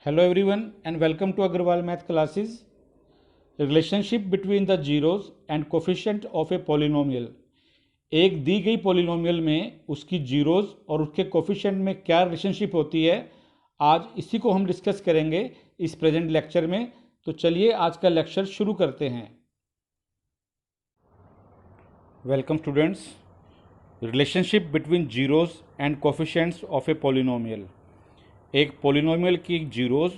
Hello everyone and welcome to Agarwal Math Classes. Relationship between the zeros and coefficient of a polynomial. एक दी गई polynomial में उसकी zeros और उसके coefficient में क्या रिलेशनशिप होती है, आज इसी को हम डिस्कस करेंगे इस प्रेजेंट लेक्चर में। तो चलिए आज का लेक्चर शुरू करते हैं। Welcome students. Relationship between zeros and coefficients of a polynomial. एक पॉलिनोमियल की जीरोज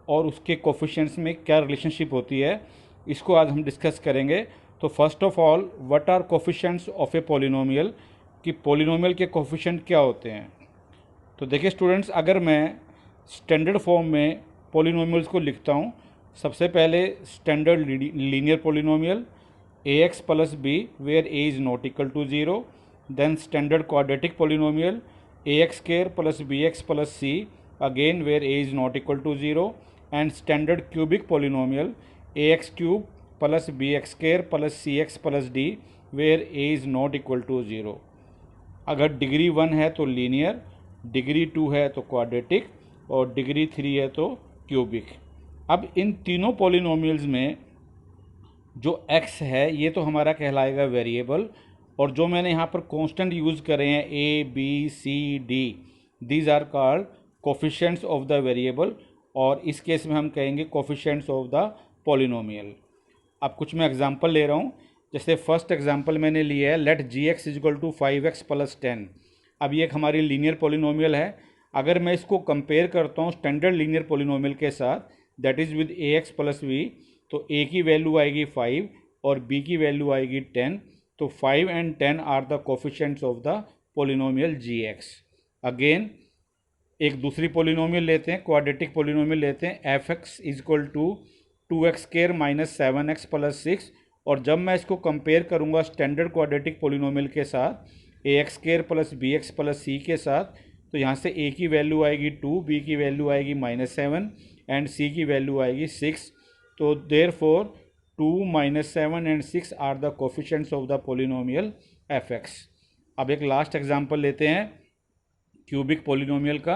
और उसके कोफिशिएंट्स में क्या रिलेशनशिप होती है, इसको आज हम डिस्कस करेंगे। तो first of all, what are coefficients of a polynomial, कि पॉलिनोमियल के कोफिशिएंट क्या होते हैं। तो देखिए स्टूडेंट्स, अगर मैं स्टैंडर्ड फॉर्म में पॉलिनोमियल्स को लिखता हूँ, सबसे पहले standard linear polynomial ax plus b where a is not equal to 0, then standard quadratic polynomial ax square plus bx plus c again where a is not equal to 0, and standard cubic polynomial ax cube plus bx square plus cx plus d where a is not equal to 0। अगर degree 1 है तो linear, degree 2 है तो quadratic और degree 3 है तो cubic. अब इन तीनों पॉलिनोमियल्स में जो x है ये तो हमारा कहलाएगा वेरिएबल, और जो मैंने यहाँ पर कांस्टेंट यूज़ करे हैं a b c d, these are called coefficients of the variable, और इस केस में हम कहेंगे कोफिशिएंट्स ऑफ द पॉलिनोमियल। अब कुछ मैं एग्जांपल ले रहा हूँ। जैसे फर्स्ट एग्जांपल मैंने लिया है, let g x is equal to 5x plus 10। अब ये एक हमारी लीनियर पॉलिनोमियल है। अगर मैं इसको कंपेयर करता हूँ स्टैंडर्ड लीनियर पॉलिनोमियल के साथ, that is with a x plus v, तो a की वैल्यू आएगी 5 और b की वैल्यू आएगी 10। तो 5 and 10 are the coefficients of the polynomial g x. Again एक दूसरी पॉलिनोमियल लेते हैं, क्वाड्रेटिक पॉलिनोमियल लेते हैं, f x is equal to 2x square minus 7x plus 6, और जब मैं इसको कंपेयर करूंगा स्टैंडर्ड क्वाड्रेटिक पॉलिनोमियल के साथ a x square plus b x plus c के साथ, तो यहाँ से a की वैल्यू आएगी 2, b की वैल्यू आएगी -7 एंड c की वैल्यू आएगी 6। तो therefore 2 -7 and 6 are the coefficients of the polynomial f x. अब एक लास्ट एग्जाम्पल लेते हैं क्यूबिक पॉलिनोमियल का।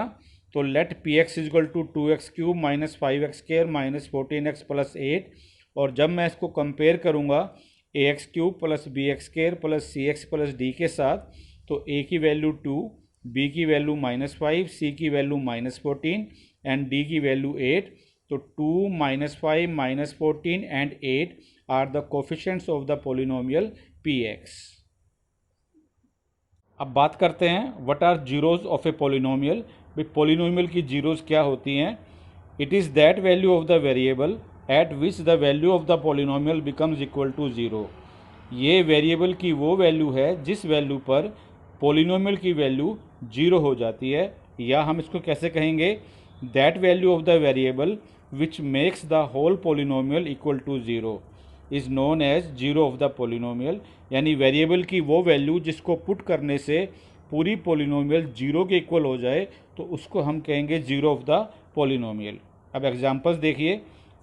तो let p x is equal to 2x cube minus 5x square minus 14x plus 8, और जब मैं इसको कंपेयर करूँगा a x cube plus b x square plus c x plus d के साथ, तो a की वैल्यू 2, b की वैल्यू -5, c की वैल्यू -14 एंड d की वैल्यू 8। तो 2 -5 -14 and 8 are the coefficients of the polynomial px। अब बात करते हैं what are zeros of a polynomial. भाई पॉलिनोमियल की जीरोज क्या होती हैं। It is that value of the variable at which the value of the polynomial becomes equal to 0। ये वेरिएबल की वो वैल्यू है जिस वैल्यू पर पॉलिनोमियल की वैल्यू 0 हो जाती है, या हम इसको कैसे कहेंगे, that value of the variable which makes the whole polynomial equal to 0 is known as zero of the polynomial. यानी वेरिएबल की वो वैल्यू जिसको पुट करने से पूरी पॉलिनोमियल 0 के इक्वल हो जाए, तो उसको हम कहेंगे जीरो ऑफ द पॉलिनोमियल। अब एग्जांपल्स देखिए।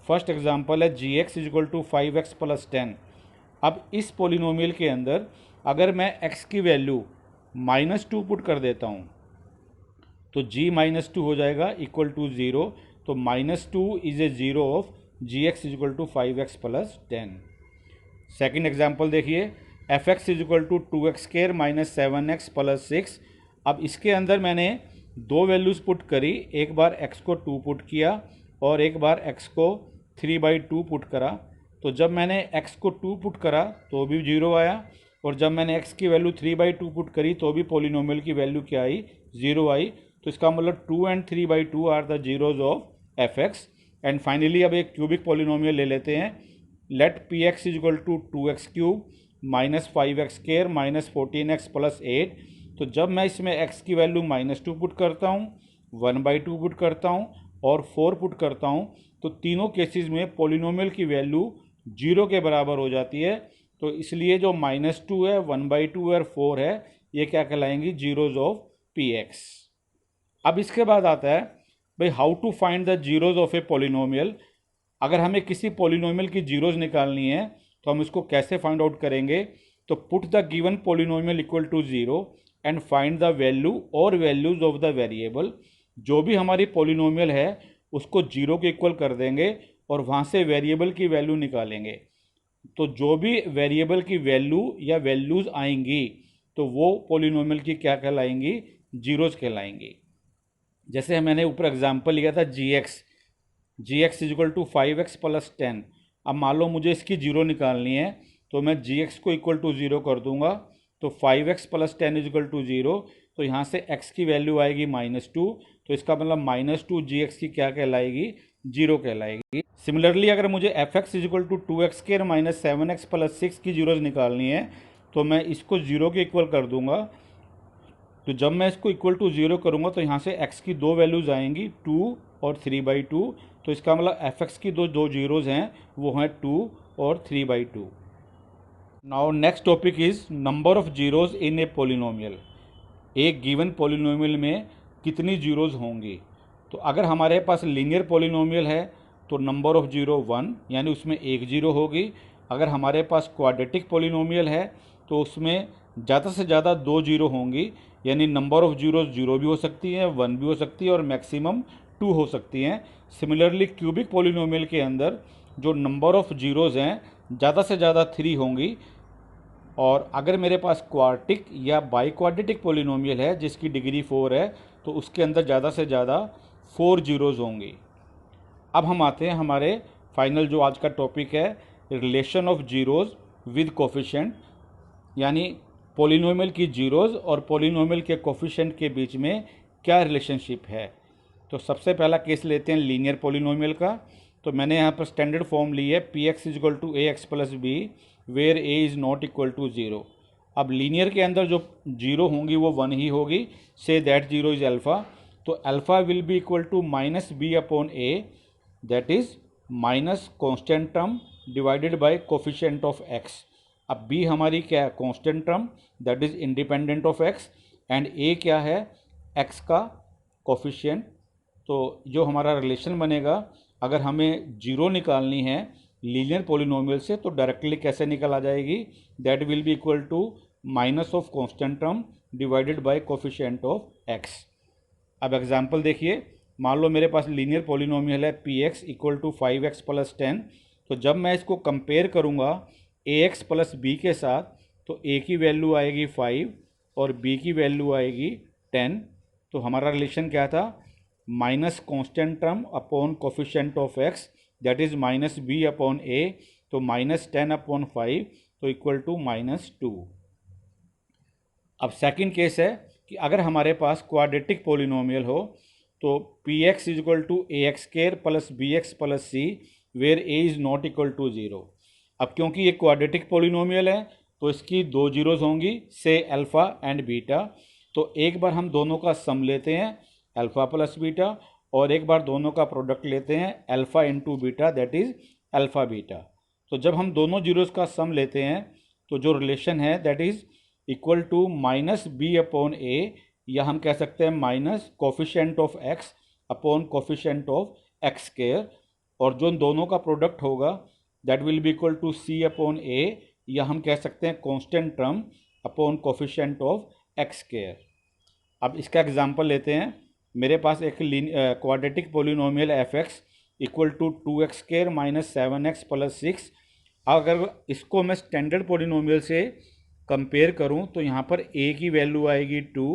फर्स्ट एग्जांपल है g x is equal to 5x plus 10। अब इस पॉलिनोमियल के अंदर अगर मैं x की वैल्यू -2 पुट कर देता हूँ, तो g -2 हो जाएगा इक्वल टू 0। तो -2 is a zero of g x is equal to 5x plus 10। Second example देखिए, f x is equal to 2x square minus 7x plus 6। अब इसके अंदर मैंने दो वैल्यूज़ पुट करी, एक बार x को 2 पुट किया और एक बार x को 3/2 पुट करा। तो जब मैंने x को 2 पुट करा तो भी 0 आया, और जब मैंने x की वैल्यू 3/2 पुट करी तो भी पॉलिनोमियल की वैल्यू क्या आई, 0 आई। तो इसका मतलब 2 and 3/2 are the zeros of f x. And finally अब एक क्यूबिक पॉलिनोमियल ले लेते हैं। Let p x is equal to 2x cube minus 5x square minus 14x plus 8। तो जब मैं इसमें x की वैल्यू -2 पुट करता हूँ, 1/2 पुट करता हूँ और 4 पुट करता हूँ, तो तीनों केसेस में पॉलिनोमियल की वैल्यू 0 के बराबर हो जाती है। तो इसलिए जो -2 है, 1/2 और 4 है, ये क्या कहलाएंगी, जीरोज ऑफ px। अब इसके बाद आता है भाई how to find the zeros of a polynomial. अगर हमें किसी पॉलिनोमियल की जीरोज निकालनी है तो हम इसको कैसे फाइंड आउट करेंगे। तो put the given polynomial equal to 0 and find the value और वैल्यूज ऑफ द वेरिएबल। जो भी हमारी पॉलिनोमियल है उसको जीरो के इक्वल कर देंगे और वहाँ से वेरिएबल की वैल्यू निकालेंगे। तो जो भी वेरिएबल की वैल्यू या वैल्यूज़ आएंगी तो वो पॉलिनोमियल की क्या कहलाएंगी, जीरोज़ कहलाएंगी। जैसे मैंने ऊपर एग्जांपल लिया था g x is equal to 5x plus 10। अब मान लो मुझे इसकी जीरो निकालनी है तो मैं जी एक्स को इक्वल टू ज़ीरो कर दूंगा, तो 5x plus 10 is equal to zero, तो यहाँ से x की वैल्यू आएगी -2, तो इसका मतलब -2 जी एक्स की क्या कहलाएगी, जीरो कहलाएगी। सिमिलरली अगर मुझे f x is equal to 2x square minus 7x plus 6 की जीरोज़ निकालनी है तो मैं इसको जीरो के इक्वल कर दूंगा। तो जब मैं इसको इक्वल टू ज़ीरो करूँगा तो यहाँ से x की दो वैल्यूज़ आएंगी 2 और 3/2, तो इसका मतलब एफ एक्स की दो जीरोज़ हैं वो हैं 2 और 3/2। Now next topic is number of zeros in A polynomial. एक गिवन पोलिनोमियल में कितनी जीरोज़ होंगी। तो अगर हमारे पास लीनियर पोलिनोमियल है तो नंबर ऑफ जीरो 1, यानी उसमें एक जीरो होगी। अगर हमारे पास क्वाड्रेटिक पोलिनोमियल है तो उसमें ज़्यादा से ज़्यादा दो जीरो होंगी, यानी नंबर ऑफ जीरो जीरो भी हो सकती है, 1 भी हो सकती है और मैक्सिमम 2 हो सकती हैं। सिमिलरली क्यूबिक पोलिनोमियल के अंदर जो नंबर ऑफ जीरोज़ हैं ज़्यादा से ज़्यादा 3 होंगी। और अगर मेरे पास क्वार्टिक या बाई क्वाड्रेटिक पोलिनोमियल है जिसकी डिग्री 4 है तो उसके अंदर ज़्यादा से ज़्यादा 4 जीरोज़ होंगी। अब हम आते हैं हमारे फाइनल जो आज का टॉपिक है, relation of zeros with coefficient, यानी पोलिनोमियल की जीरोज़ और पोलिनोमियल के कोफिशिएंट के बीच में क्या रिलेशनशिप है। तो सबसे पहला केस लेते हैं लीनियर पोलिनोमियल का। तो मैंने यहाँ पर स्टैंडर्ड फॉर्म ली है p x is equal to a x plus b where a is not equal to zero. अब लीनियर के अंदर जो जीरो होंगी वो 1 ही होगी, से दैट जीरो इज़ अल्फ़ा। तो alpha will be equal to minus b upon a, that is minus constant term divided by coefficient of x. अब b हमारी क्या है, constant term that is independent of x, and a क्या है, x का coefficient. तो जो हमारा रिलेशन बनेगा, अगर हमें जीरो निकालनी है लीनियर पोलिनोमियल से तो डायरेक्टली कैसे निकल आ जाएगी, that will be equal to minus of constant term divided by coefficient of x। अब एग्जांपल देखिए, मान लो मेरे पास लीनियर पोलिनोमियल है p x equal to 5x plus 10। तो जब मैं इसको कंपेयर करूँगा ए एक्स प्लस बी के साथ तो a की वैल्यू आएगी 5 और b की वैल्यू आएगी 10। तो हमारा रिलेशन क्या था, minus constant term upon coefficient of x, that is minus b upon a, तो माइनस 10 अपॉन 5 तो इक्वल टू -2। अब सेकंड केस है कि अगर हमारे पास क्वाड्रेटिक पोलिनोमियल हो तो p x is equal to a x square plus b x plus c where a is not equal to zero. अब क्योंकि ये क्वाड्रेटिक पोलिनोमियल है तो इसकी दो जीरोज़ होंगी, से अल्फ़ा एंड बीटा। तो एक बार हम दोनों का सम लेते हैं अल्फ़ा प्लस बीटा, और एक बार दोनों का प्रोडक्ट लेते हैं alpha into beta, that is alpha beta. तो जब हम दोनों जीरोज़ का सम लेते हैं तो जो रिलेशन है that is equal to minus b upon a, या हम कह सकते हैं minus coefficient of x upon coefficient of x square, और जो दोनों का प्रोडक्ट होगा that will be equal to c upon a, या हम कह सकते हैं constant term upon coefficient of x square. अब इसका एग्जांपल लेते हैं, मेरे पास एक quadratic polynomial f x equal to 2x square minus 7x plus 6। अगर इसको मैं स्टैंडर्ड पोलिनोमियल से कंपेयर करूं तो यहाँ पर a की वैल्यू आएगी 2,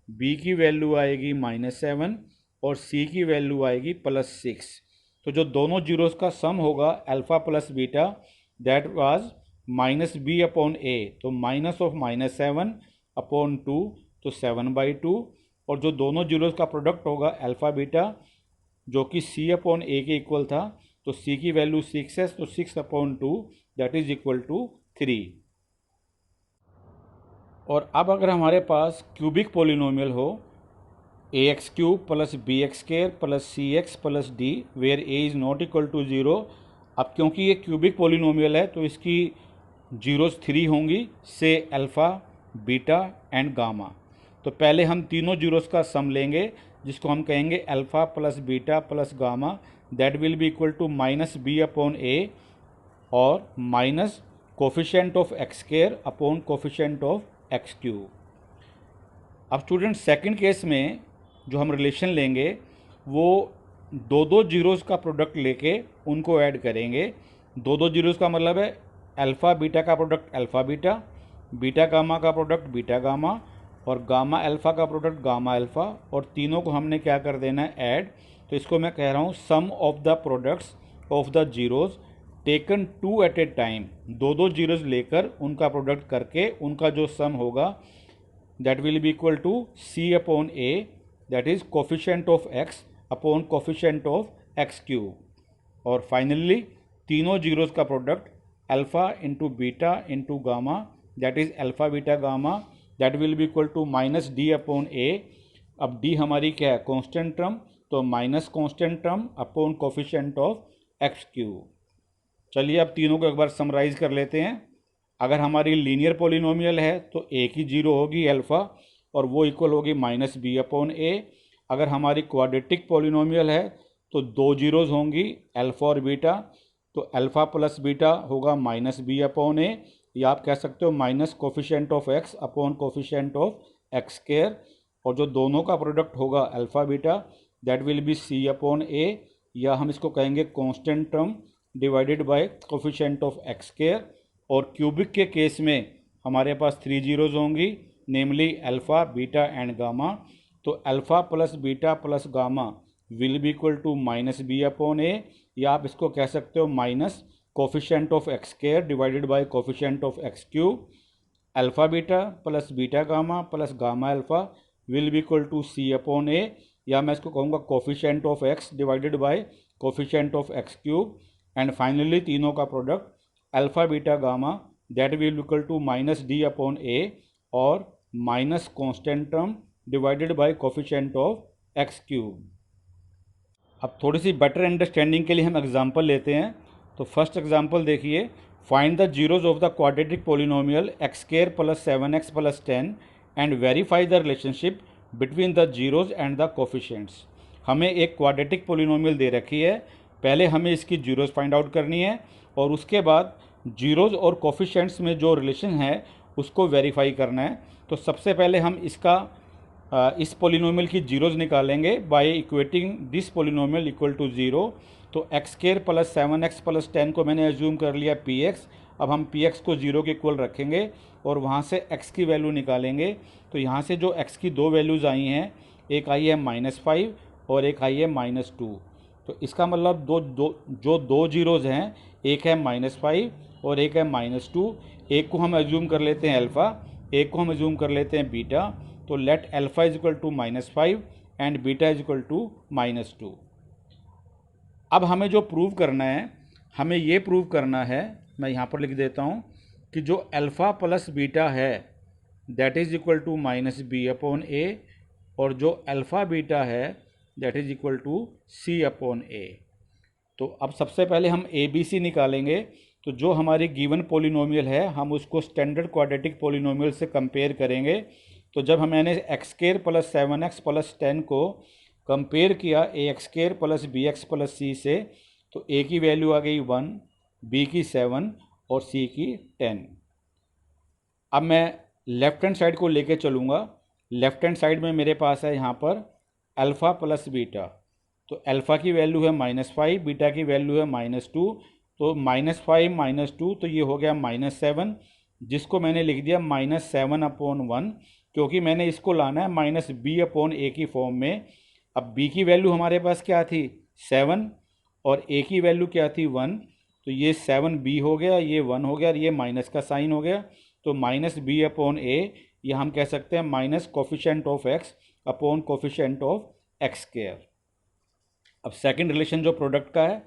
b की वैल्यू आएगी -7 और c की वैल्यू आएगी +6। तो जो दोनों जीरोज़ का सम होगा alpha plus beta, that was minus b upon a, तो माइनस ऑफ -7 अपॉन 2, तो 7/2, और जो दोनों जीरोज़ का प्रोडक्ट होगा अल्फ़ा बीटा जो कि c अपॉन ए के इक्वल था, तो c की वैल्यू 6 है, तो 6 upon 2 that is equal to 3। और अब अगर हमारे पास क्यूबिक पोलिनोमियल हो a x cube plus b x square plus c x plus d where a is not equal to zero. अब क्योंकि ये क्यूबिक पोलिनोमियल है तो इसकी जीरोज़ 3 होंगी, से अल्फ़ा बीटा एंड गामा। तो पहले हम तीनों जीरोज़ का सम लेंगे जिसको हम कहेंगे alpha plus beta plus gamma, that will be equal to minus b upon a और minus coefficient of x square upon coefficient of x cube. अब स्टूडेंट सेकंड केस में जो हम रिलेशन लेंगे वो दो दो जीरोज़ का प्रोडक्ट लेके उनको ऐड करेंगे। दो दो जीरोज़ का मतलब है अल्फ़ा बीटा का product alpha beta, beta gamma का प्रोडक्ट बीटा गामा, और गामा अल्फ़ा का प्रोडक्ट गामा अल्फ़ा, और तीनों को हमने क्या कर देना है, ऐड। तो इसको मैं कह रहा हूँ sum of the products of the zeros taken two at a time. दो दो जीरोज़ लेकर उनका प्रोडक्ट करके उनका जो सम होगा that will be equal to C upon A, that is coefficient of x upon coefficient of x cube। और finally तीनों जीरोज़ का product alpha into beta into gamma, that is alpha beta gamma, that will be equal to minus d upon a. अब d हमारी क्या है, constant term, तो minus constant term upon coefficient of x cube. चलिए अब तीनों को एक बार समराइज कर लेते हैं। अगर हमारी लीनियर पॉलिनोमियल है तो एक ही जीरो होगी अल्फ़ा, और वो इक्वल होगी माइनस बी अपॉन ए। अगर हमारी क्वाड्रेटिक पॉलिनोमियल है तो दो जीरोज़ होंगी अल्फ़ा और बीटा, तो अल्फ़ा प्लस बीटा होगा माइनस बी अपॉन ए, या आप कह सकते हो minus coefficient of x upon coefficient of x square. और जो दोनों का प्रोडक्ट होगा alpha beta, that will be c upon a, या हम इसको कहेंगे constant term divided by coefficient of x square. और क्यूबिक के केस में हमारे पास थ्री जीरोज़ होंगी, namely alpha beta and gamma. तो alpha plus beta plus gamma will be equal to minus b upon a, या आप इसको कह सकते हो minus coefficient of x square divided by coefficient of x cube. Alpha beta plus beta gamma plus gamma alpha will be equal to c upon a, या मैं इसको कहूँगा coefficient of x divided by coefficient of x cube. And finally तीनों का product alpha beta gamma, that will equal to minus d upon a और minus constant term divided by coefficient of x cube. अब थोड़ी सी better understanding के लिए हम example लेते हैं। तो फर्स्ट एग्जांपल देखिए, find the zeros of the quadratic polynomial x square plus 7x plus 10 and verify the relationship between the zeros and the coefficients. हमें एक क्वाड्रेटिक पॉलिनोमियल दे रखी है, पहले हमें इसकी जीरोज़ फाइंड आउट करनी है, और उसके बाद जीरोज़ और कोफिशिएंट्स में जो रिलेशन है उसको वेरीफाई करना है। तो सबसे पहले हम इस पॉलिनोमियल की जीरोज़ निकालेंगे by equating this polynomial equal to zero. तो x square plus 7x plus 10 को मैंने एज्यूम कर लिया पी एक्स। अब हम पी एक्स को जीरो के इक्वल रखेंगे और वहाँ से x की वैल्यू निकालेंगे। तो यहाँ से जो x की दो वैल्यूज़ आई हैं, एक आई है -5 और एक आई है -2। तो इसका मतलब दो जीरोज़ हैं, एक है -5 और एक है -2। एक को हम एज्यूम कर लेते हैं अल्फ़ा, एक को हम एज्यूम कर लेते हैं बीटा। तो let alpha is equal to -5 and beta is equal to -2। अब हमें जो प्रूव करना है, हमें ये प्रूव करना है, मैं यहाँ पर लिख देता हूँ कि जो अल्फ़ा प्लस बीटा है that is equal to minus b upon a, और जो अल्फ़ा बीटा है that is equal to c upon a. तो अब सबसे पहले हम ए बी सी निकालेंगे। तो जो हमारी गिवन पॉलिनोमियल है हम उसको स्टैंडर्ड क्वाड्रेटिक पॉलिनोमियल से कंपेयर करेंगे। तो जब मैंने x square plus 7x plus 10 को कंपेयर किया a x square plus b x plus c से, तो ए की वैल्यू आ गई 1, बी की 7 और सी की 10। अब मैं लेफ्ट हैंड साइड को लेके चलूँगा। लेफ्ट हैंड साइड में मेरे पास है यहाँ पर अल्फ़ा प्लस बीटा। तो अल्फ़ा की वैल्यू है -5, बीटा की वैल्यू है -2। तो -5 -2 तो ये हो गया -7, जिसको मैंने लिख दिया -7 अपॉन 1, क्योंकि मैंने इसको लाना है माइनस बी अपॉन ए की फॉर्म में। अब b की वैल्यू हमारे पास क्या थी 7 और a की वैल्यू क्या थी 1, तो ये 7b हो गया, ये 1 हो गया और ये माइनस का साइन हो गया। तो माइनस बी अपॉन ए, ये हम कह सकते हैं minus coefficient of x upon coefficient of x square. अब सेकंड रिलेशन जो प्रोडक्ट का है,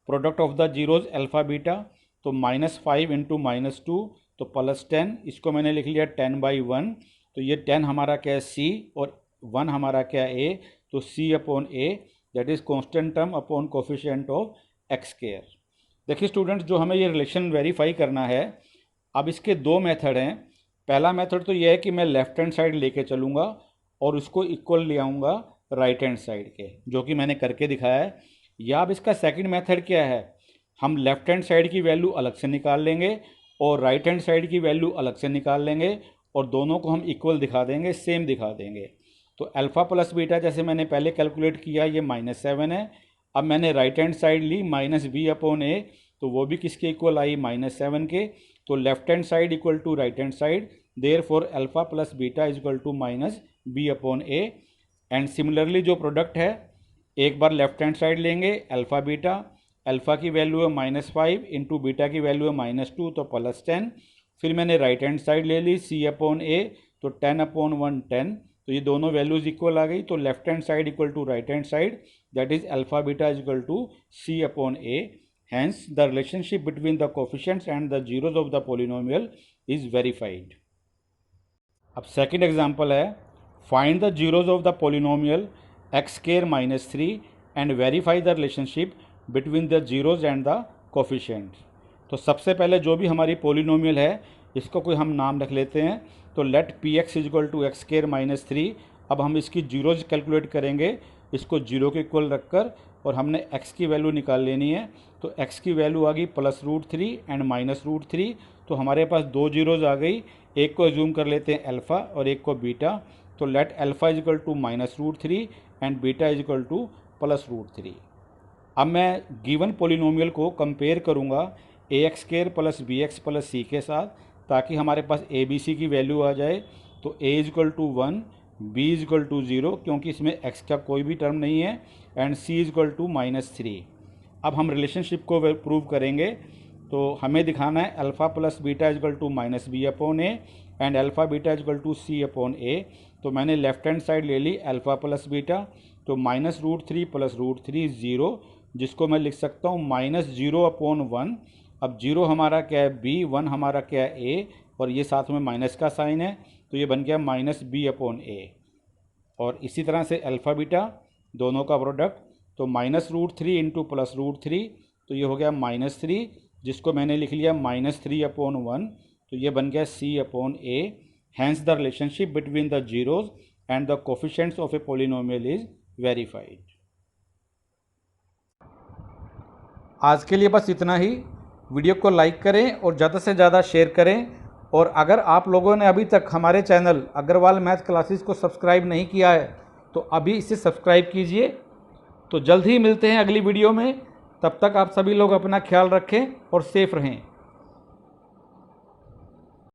product of the zeros alpha beta, तो -5 इंटू -2 तो +10, इसको मैंने लिख लिया 10/1। तो ये 10 हमारा क्या है c और 1 हमारा क्या है a, तो c upon a that is constant term upon coefficient of x square. देखिए स्टूडेंट्स, जो हमें ये रिलेशन वेरीफाई करना है, अब इसके दो मेथड हैं। पहला मेथड तो ये है कि मैं लेफ़्ट हैंड साइड लेके चलूँगा और उसको इक्वल ले आऊँगा राइट हैंड साइड के, जो कि मैंने करके दिखाया है। या अब इसका सेकंड मेथड क्या है, हम लेफ़्ट हैंड साइड की वैल्यू अलग से निकाल लेंगे और राइट हैंड साइड की वैल्यू अलग से निकाल लेंगे और दोनों को हम इक्वल दिखा देंगे, सेम दिखा देंगे। तो अल्फ़ा प्लस बीटा जैसे मैंने पहले कैलकुलेट किया, ये -7 है, अब मैंने राइट हैंड साइड ली -b/a, तो वो भी किसके इक्वल आई -7 के। तो left hand side equal to right hand side, therefore alpha plus beta is equal to -b/a। And similarly जो प्रोडक्ट है, एक बार लेफ्ट हैंड साइड लेंगे अल्फ़ा बीटा, अल्फ़ा की वैल्यू है -5 इंटू बीटा की वैल्यू है -2 तो +10। फिर मैंने राइट हैंड साइड ले ली c/a, तो 10/1 10, तो ये दोनों वैल्यूज़ इक्वल आ गई। तो left hand side equal to right hand side, that is alpha beta is equal to c/a। Hence the relationship between the coefficients and the zeros of the polynomial is verified. अब second example है, find the zeros of the polynomial x² - 3 and verify the relationship between the zeros and the coefficients. तो सबसे पहले जो भी हमारी polynomial है, इसको कोई हम नाम रख लेते हैं। तो let px is equal to x² - 3। अब हम इसकी जीरोज कैलकुलेट करेंगे, इसको जीरो के इक्वल रखकर, और हमने x की वैल्यू निकाल लेनी है। तो x की वैल्यू आ गई +√3 एंड -√3। तो हमारे पास दो जीरोज आ गई, एक को एज्यूम कर लेते हैं अल्फ़ा और एक को बीटा। तो let alpha is equal to -√3 and beta is equal to +√3। अब मैं गिवन पोलिनोमियल को कंपेयर करूंगा ax² + bx + c के साथ, ताकि हमारे पास a b c की वैल्यू आ जाए। तो a is equal to 1, b is equal to 0 क्योंकि इसमें x का कोई भी टर्म नहीं है, and c is equal to -3। अब हम रिलेशनशिप को प्रूव करेंगे। तो हमें दिखाना है alpha plus beta is equal to -b/a and alpha beta is equal to c/a। तो मैंने लेफ्ट हैंड साइड ले ली अल्फ़ा प्लस बीटा, तो -√3 + √3 0, जिसको मैं लिख सकता हूँ -0/1। अब 0 हमारा क्या है b, 1 हमारा क्या है a, और ये साथ में माइनस का साइन है, तो ये बन गया -b/a। और इसी तरह से अल्फ़ा बीटा दोनों का प्रोडक्ट, तो -√3 इंटू +√3, तो ये हो गया -3, जिसको मैंने लिख लिया -3/1, तो ये बन गया c/a। Hence the relationship between the zeros and the coefficients of a polynomial is verified. आज के लिए बस इतना ही। वीडियो को लाइक करें और ज़्यादा से ज़्यादा शेयर करें। और अगर आप लोगों ने अभी तक हमारे चैनल अग्रवाल मैथ क्लासेस को सब्सक्राइब नहीं किया है, तो अभी इसे सब्सक्राइब कीजिए। तो जल्द ही मिलते हैं अगली वीडियो में। तब तक आप सभी लोग अपना ख्याल रखें और सेफ रहें।